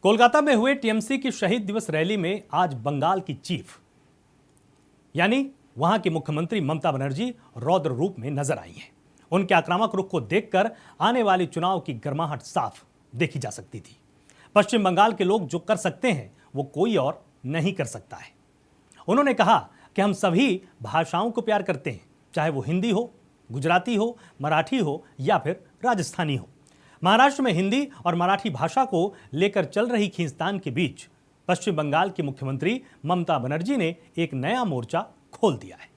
कोलकाता में हुए टीएमसी की शहीद दिवस रैली में आज बंगाल की चीफ यानी वहां की मुख्यमंत्री ममता बनर्जी रौद्र रूप में नजर आई हैं। उनके आक्रामक रुख को देखकर आने वाली चुनाव की गर्माहट साफ देखी जा सकती थी। पश्चिम बंगाल के लोग जो कर सकते हैं वो कोई और नहीं कर सकता है। उन्होंने कहा कि हम सभी भाषाओं को प्यार करते हैं, चाहे वो हिंदी हो, गुजराती हो, मराठी हो या फिर राजस्थानी हो। महाराष्ट्र में हिंदी और मराठी भाषा को लेकर चल रही खींचतान के बीच पश्चिम बंगाल की मुख्यमंत्री ममता बनर्जी ने एक नया मोर्चा खोल दिया है।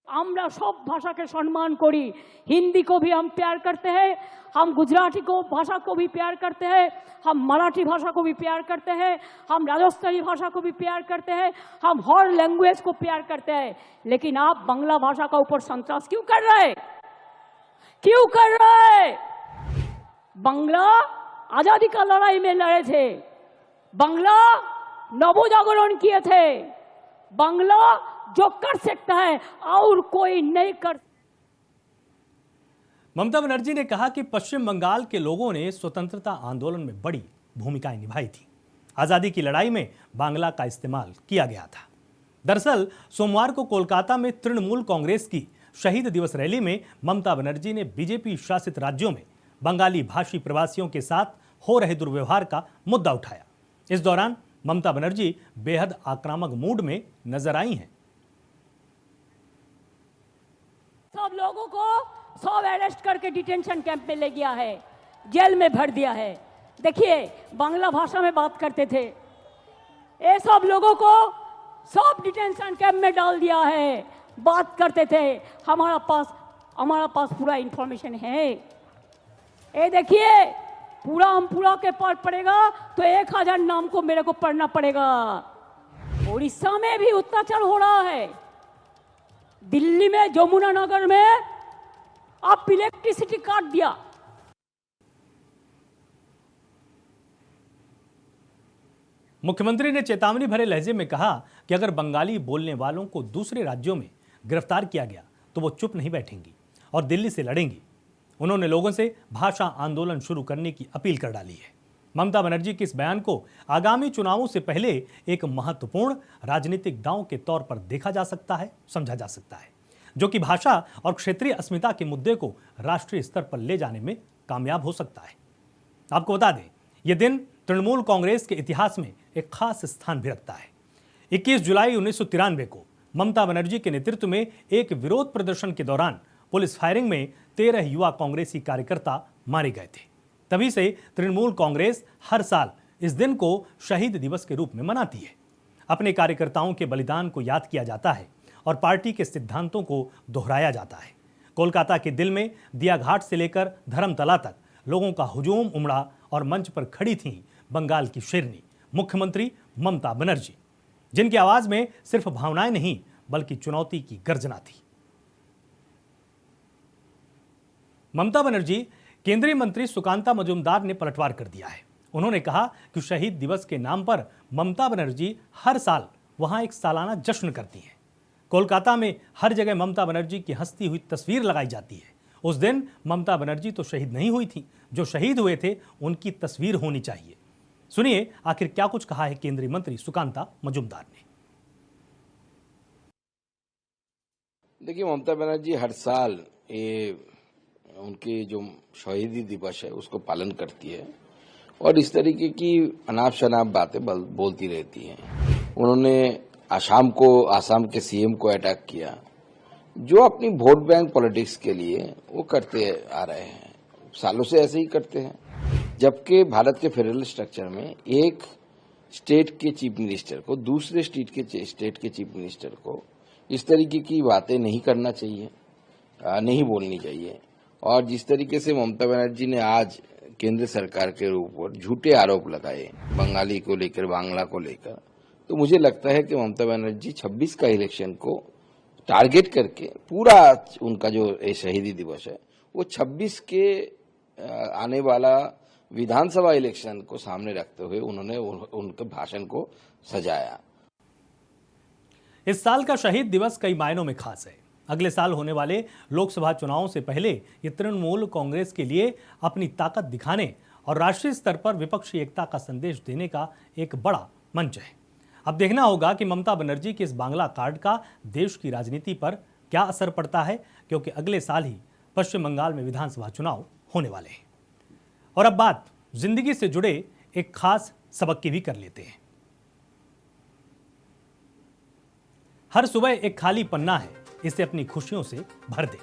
আমরা सब भाषा के सम्मान करी, हिंदी को भी हम प्यार करते हैं, हम गुजराती को भाषा को भी प्यार करते हैं, हम मराठी भाषा को भी प्यार करते हैं, हम राजस्थानी भाषा को भी प्यार करते हैं, हम हर लैंग्वेज को प्यार करते हैं। लेकिन आप बांग्ला भाषा का ऊपर संतोष क्यों कर रहे हैं? क्यों कर रहे हैं? बांग्ला आजादी का लड़ाई में लड़े थे, बांग्ला नवजागरण किए थे, बांग्ला जो कर सकता है और कोई नहीं कर। ममता बनर्जी ने कहा कि पश्चिम बंगाल के लोगों ने स्वतंत्रता आंदोलन में बड़ी भूमिकाएं निभाई थी। आजादी की लड़ाई में बांग्ला का इस्तेमाल किया गया था। दरअसल सोमवार को कोलकाता में तृणमूल कांग्रेस की शहीद दिवस रैली में ममता बनर्जी ने बीजेपी शासित राज्यों में बंगाली भाषी प्रवासियों के साथ हो रहे दुर्व्यवहार का मुद्दा उठाया। इस दौरान ममता बनर्जी बेहद आक्रामक मूड में नजर आई हैं। सब लोगों को सब अरेस्ट करके डिटेंशन कैंप में ले गया है, जेल में भर दिया है। देखिए, बांग्ला भाषा में बात करते थे, ये सब लोगों को सब डिटेंशन कैंप में डाल दिया है, बात करते थे। हमारा पास पूरा इंफॉर्मेशन है। ये देखिए, पूरा के पाठ पड़ेगा तो 1000 नाम को मेरे को पढ़ना पड़ेगा। उड़ीसा में भी अत्याचार हो रहा है, दिल्ली में जमुना नगर में आप इलेक्ट्रिसिटी काट दिया। मुख्यमंत्री ने चेतावनी भरे लहजे में कहा कि अगर बंगाली बोलने वालों को दूसरे राज्यों में गिरफ्तार किया गया तो वो चुप नहीं बैठेंगी और दिल्ली से लड़ेंगी। उन्होंने लोगों से भाषा आंदोलन शुरू करने की अपील कर डाली है। ममता बनर्जी के इस बयान को आगामी चुनावों से पहले एक महत्वपूर्ण राजनीतिक दांव के तौर पर देखा जा सकता है, समझा जा सकता है, जो कि भाषा और क्षेत्रीय अस्मिता के मुद्दे को राष्ट्रीय स्तर पर ले जाने में कामयाब हो सकता है। आपको बता दें, यह दिन तृणमूल कांग्रेस के इतिहास में एक खास स्थान भी रखता है। 21 जुलाई 1993 को ममता बनर्जी के नेतृत्व में एक विरोध प्रदर्शन के दौरान पुलिस फायरिंग में 13 युवा कांग्रेसी कार्यकर्ता मारे गए थे। तभी से तृणमूल कांग्रेस हर साल इस दिन को शहीद दिवस के रूप में मनाती है। अपने कार्यकर्ताओं के बलिदान को याद किया जाता है और पार्टी के सिद्धांतों को दोहराया जाता है। कोलकाता के दिल में दिया घाट से लेकर धर्मतला तक लोगों का हुजूम उमड़ा और मंच पर खड़ी थीं बंगाल की शेरनी मुख्यमंत्री ममता बनर्जी, जिनकी आवाज में सिर्फ भावनाएं नहीं बल्कि चुनौती की गर्जना थी। ममता बनर्जी केंद्रीय मंत्री सुकांता मजुमदार ने पलटवार कर दिया है। उन्होंने कहा कि शहीद दिवस के नाम पर ममता बनर्जी हर साल वहां एक सालाना जश्न करती हैं। कोलकाता में हर जगह ममता बनर्जी की हंसती हुई तस्वीर लगाई जाती है। उस दिन ममता बनर्जी तो शहीद नहीं हुई थी, जो शहीद हुए थे उनकी तस्वीर होनी चाहिए। सुनिए आखिर क्या कुछ कहा है केंद्रीय मंत्री सुकांता मजुमदार ने। देखिए, ममता बनर्जी हर साल उनकी जो शहीदी दिवस है उसको पालन करती है और इस तरीके की अनाप शनाप बातें बोलती रहती हैं। उन्होंने आसाम के सीएम को अटैक किया, जो अपनी वोट बैंक पॉलिटिक्स के लिए वो करते आ रहे हैं, सालों से ऐसे ही करते हैं। जबकि भारत के फेडरल स्ट्रक्चर में एक स्टेट के चीफ मिनिस्टर को दूसरे स्टेट के चीफ मिनिस्टर को इस तरीके की बातें नहीं करना चाहिए, नहीं बोलनी चाहिए। और जिस तरीके से ममता बनर्जी ने आज केंद्र सरकार के ऊपर झूठे आरोप लगाए बंगाली को लेकर, बांग्ला को लेकर, तो मुझे लगता है कि ममता बनर्जी 26 का इलेक्शन को टारगेट करके पूरा उनका जो शहीदी दिवस है वो 26 के आने वाला विधानसभा इलेक्शन को सामने रखते हुए उन्होंने उनके भाषण को सजाया। इस साल का शहीद दिवस कई मायनों में खास है। अगले साल होने वाले लोकसभा चुनावों से पहले ये तृणमूल कांग्रेस के लिए अपनी ताकत दिखाने और राष्ट्रीय स्तर पर विपक्षी एकता का संदेश देने का एक बड़ा मंच है। अब देखना होगा कि ममता बनर्जी के इस बांग्ला कार्ड का देश की राजनीति पर क्या असर पड़ता है, क्योंकि अगले साल ही पश्चिम बंगाल में विधानसभा चुनाव होने वाले हैं। और अब बात जिंदगी से जुड़े एक खास सबक की भी कर लेते हैं। हर सुबह एक खाली पन्ना है, इसे अपनी खुशियों से भर दे।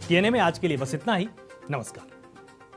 TNA में आज के लिए बस इतना ही। नमस्कार।